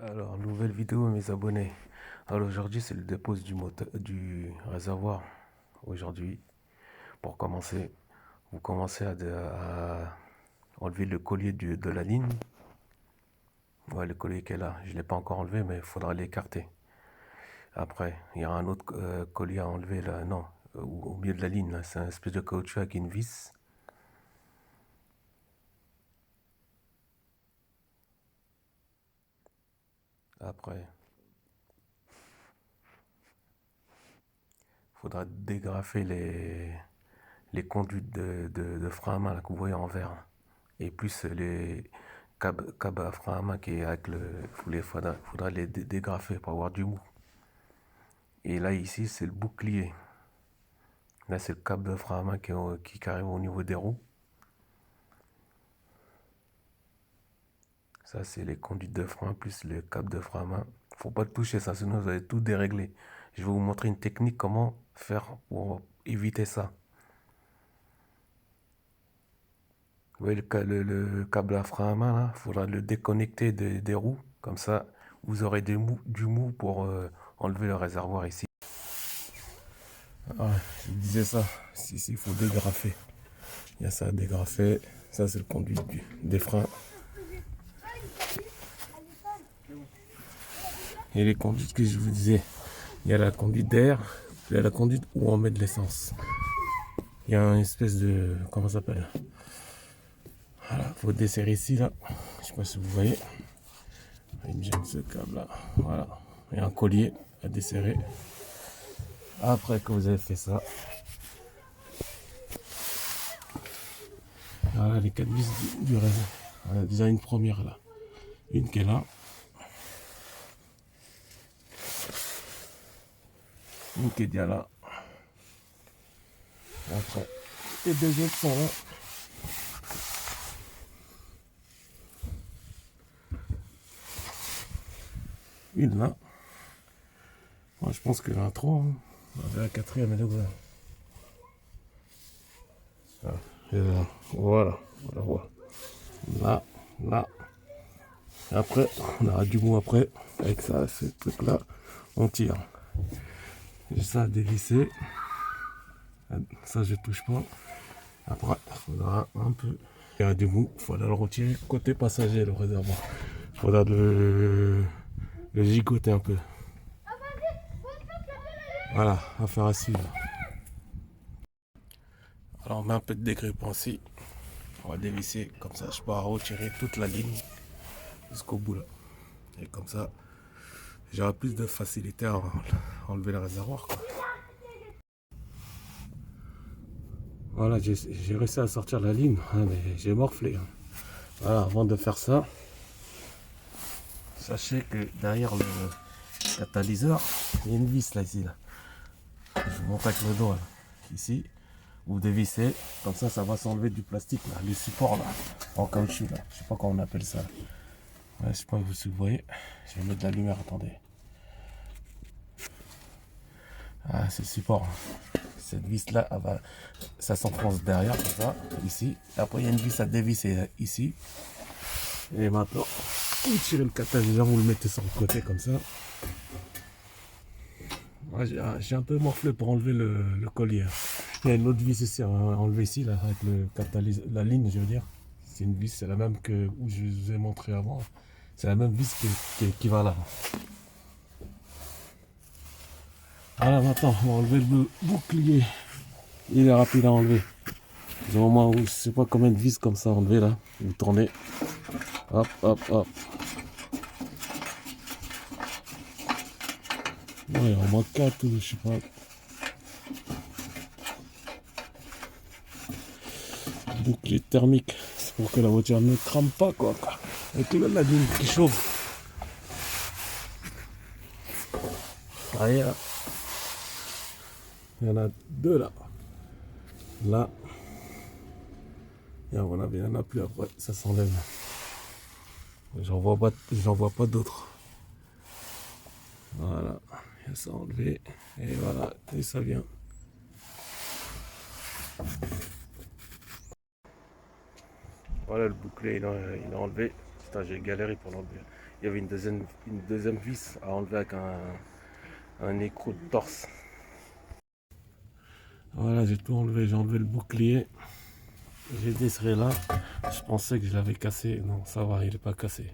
Alors, nouvelle vidéo mes abonnés. Alors aujourd'hui c'est le dépôt du réservoir. Aujourd'hui, pour commencer, vous commencez à enlever le collier de la ligne. Ouais, le collier qui est là, je ne l'ai pas encore enlevé mais il faudra l'écarter. Après, il y a un autre collier à enlever là, non, au milieu de la ligne là, c'est un espèce de caoutchouc avec une vis. Après, il faudra dégrafer les conduites de frein à main là, que vous voyez en vert. Et plus les câbles à frein à main qui est avec faudra les dégrafer pour avoir du mou. Et là ici c'est le bouclier. Là c'est le câble de frein à main qui arrive au niveau des roues. Ça c'est les conduites de frein plus le câble de frein à main. Faut pas toucher ça sinon vous allez tout dérégler. Je vais vous montrer une technique comment faire pour éviter ça. Vous voyez le câble à frein à main là, il faudra le déconnecter des roues. Comme ça, vous aurez du mou pour enlever le réservoir ici. Ah, je disais ça, ici il faut dégrafer. Il y a ça à dégrafer. Ça c'est le conduit des freins. Et les conduites que je vous disais, il y a la conduite d'air, il y a la conduite où on met de l'essence. Il y a une espèce de... comment ça s'appelle? Voilà, faut desserrer ici là. Je sais pas si vous voyez. Il me gêne ce câble là. Voilà. Il y a un collier à desserrer. Après que vous avez fait ça, voilà les 4 vis du réseau. Voilà, déjà une première là. Une qui est là. Une qui est déjà là. Après, les deux autres sont là. Une là. Moi, je pense qu'il y en a trois. Hein. La quatrième, elle est ouverte. Ah, et là. Voilà, on la voit. Là, là. Et après, on aura du mou après. Avec ça, ce truc là, on tire. J'ai ça à dévisser. Ça, je touche pas. Après, il faudra un peu. Il y a du mou, il faudra le retirer côté passager, le réservoir. Il faudra le gigoter un peu. Voilà, affaire à suivre. Alors, on met un peu de dégrippant ici. On va dévisser, comme ça, je peux retirer toute la ligne jusqu'au bout là. Et comme ça, j'aurai plus de facilité à enlever le réservoir. Quoi. Voilà, j'ai réussi à sortir la ligne, hein, mais j'ai morflé. Hein. Voilà, avant de faire ça, sachez que derrière le catalyseur, il y a une vis là, ici. Là. Je vous montre avec le doigt. Là. Ici, vous dévissez, comme ça va s'enlever du plastique, là, le support là, en caoutchouc là. Je sais pas comment on appelle ça. Ouais, je sais pas si vous voyez. Je vais mettre de la lumière, attendez. Ah, c'est le support. Cette vis là, ça s'enfonce derrière, comme ça, ici. Et après, il y a une vis à dévisser ici. Et maintenant, vous tirez le catalyseur, vous le mettez sur le côté comme ça. Ouais, j'ai un peu morflé pour enlever le collier. Il y a une autre vis ici à enlever ici, là, avec le catalyseur, la ligne, je veux dire. C'est une vis, c'est la même que où je vous ai montré avant. C'est la même vis qui va là. Voilà, maintenant, on va enlever le bouclier. Il est rapide à enlever. Au moment où je sais pas combien de vis comme ça à enlever là. Vous tournez. Hop, hop, hop. Ouais, on manque 4 ou je sais pas. Bouclier thermique. C'est pour que la voiture ne crame pas quoi. Avec la ligne qui chauffe. Derrière. Il y en a deux là. Là. Et voilà, il n'y en a plus après. Ça s'enlève. J'en vois pas d'autres. Voilà. Il y a ça enlevé. Et voilà. Et ça vient. Voilà, le bouclier, il a enlevé. Putain, j'ai galéré pour l'enlever. Il y avait une deuxième vis à enlever avec un écrou de torse. Voilà, j'ai tout enlevé. J'ai enlevé le bouclier. J'ai desserré là. Je pensais que je l'avais cassé. Non, ça va, il n'est pas cassé.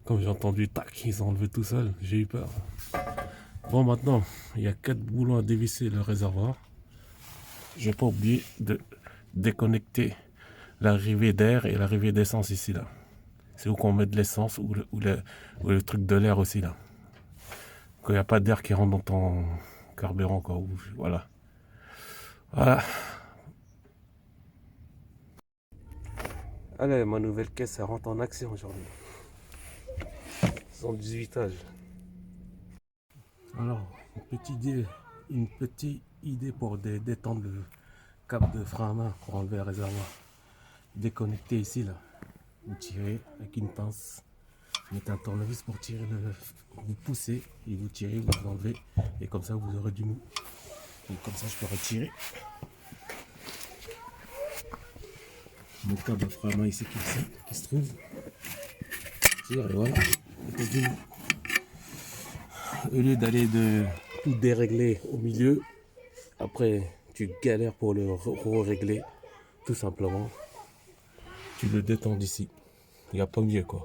Comme j'ai entendu, tac, ils ont enlevé tout seul. J'ai eu peur. Bon, maintenant, il y a 4 boulons à dévisser le réservoir. Je n'ai pas oublié de déconnecter l'arrivée d'air et l'arrivée d'essence ici là. C'est où qu'on met de l'essence ou le truc de l'air aussi là. Quand il n'y a pas d'air qui rentre dans ton carburant quoi. Voilà. Voilà. Allez, ma nouvelle caisse, elle rentre en action aujourd'hui. 118 âges. Alors, une petite idée pour détendre le cap de frein à main pour enlever le réservoir. Déconnecter ici là. Vous tirez avec une pince. Vous mettez un tournevis pour tirer vous poussez et vous tirez, vous enlevez. Et comme ça vous aurez du mou. Et comme ça je peux retirer. Mon câble de frein à main ici qui se trouve. Tire et voilà. Au lieu d'aller de tout dérégler au milieu, après tu galères pour le régler tout simplement. Tu le détends d'ici. Il n'y a pas mieux quoi.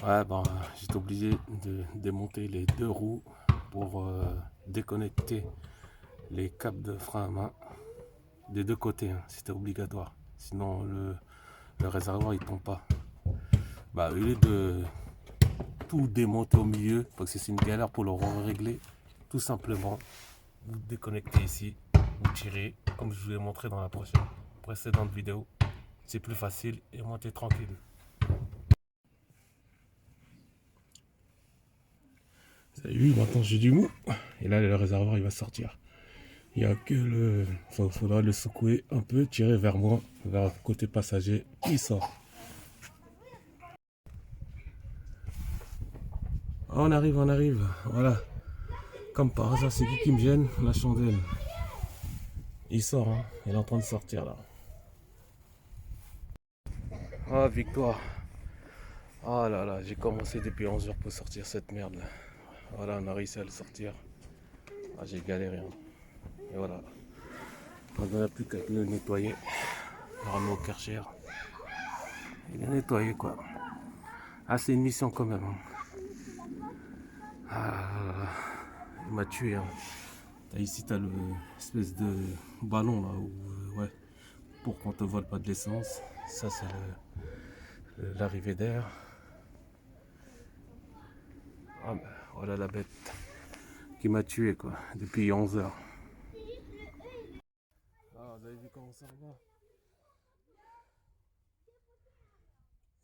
Ouais, bon, j'étais obligé de démonter les 2 roues pour déconnecter les câbles de frein à main des 2 côtés. Hein. C'était obligatoire. Sinon, le réservoir il tombe pas. Bah, au lieu de tout démonter au milieu, parce que c'est une galère pour le régler, tout simplement, vous déconnectez ici, vous tirez, comme je vous l'ai montré dans la précédente vidéo. C'est plus facile et montez tranquille. Vous avez vu, maintenant j'ai du mou. Et là, le réservoir il va sortir. Il n'y a que faudra le secouer un peu, tirer vers moi, vers le côté passager. Il sort. On arrive, on arrive. Voilà. Comme par hasard, c'est qui me gêne? La chandelle. Il sort, hein. Il est en train de sortir là. Ah, victoire. Ah là là, j'ai commencé depuis 11 heures pour sortir cette merde là. Voilà, on a réussi à le sortir. Ah, j'ai galéré. Hein. Et voilà. On n'a plus qu'à le nettoyer. Normalement au Karcher. Il est nettoyé quoi. Ah, c'est une mission quand même. Hein. Ah, il m'a tué. Hein. Ici, tu as l'espèce de ballon là où, ouais, pour qu'on te vole pas de l'essence. Ça, c'est l'arrivée d'air. Ah, ben, voilà la bête qui m'a tué quoi, depuis 11 heures. Ah, vous avez vu comment ça va?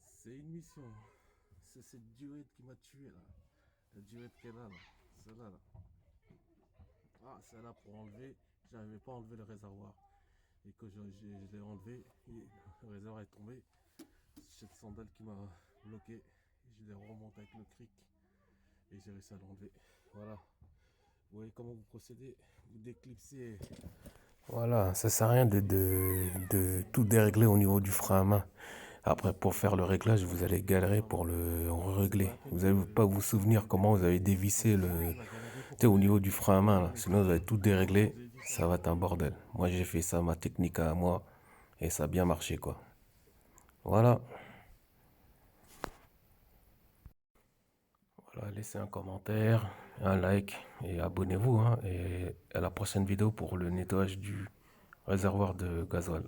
C'est une mission. C'est cette durette qui m'a tué là. La durette qu'elle a là. Celle-là là. Ah, celle-là pour enlever. J'arrivais pas à enlever le réservoir. Et que je l'ai enlevé, le réservoir est tombé. Cette sandale qui m'a bloqué. Je l'ai remonté avec le cric. Et j'ai réussi à l'enlever. Voilà. Vous voyez comment vous procédez? Vous déclipsez. Voilà, ça sert à rien de tout dérégler au niveau du frein à main. Après, pour faire le réglage, vous allez galérer pour le régler. Vous n'allez pas vous souvenir comment vous avez dévissé au niveau du frein à main. Là. Sinon, vous allez tout dérégler. Ça va être un bordel. Moi, j'ai fait ça, ma technique à moi. Et ça a bien marché, quoi. Voilà. Voilà, laissez un commentaire, un like et abonnez-vous. Hein, et à la prochaine vidéo pour le nettoyage du réservoir de gasoil.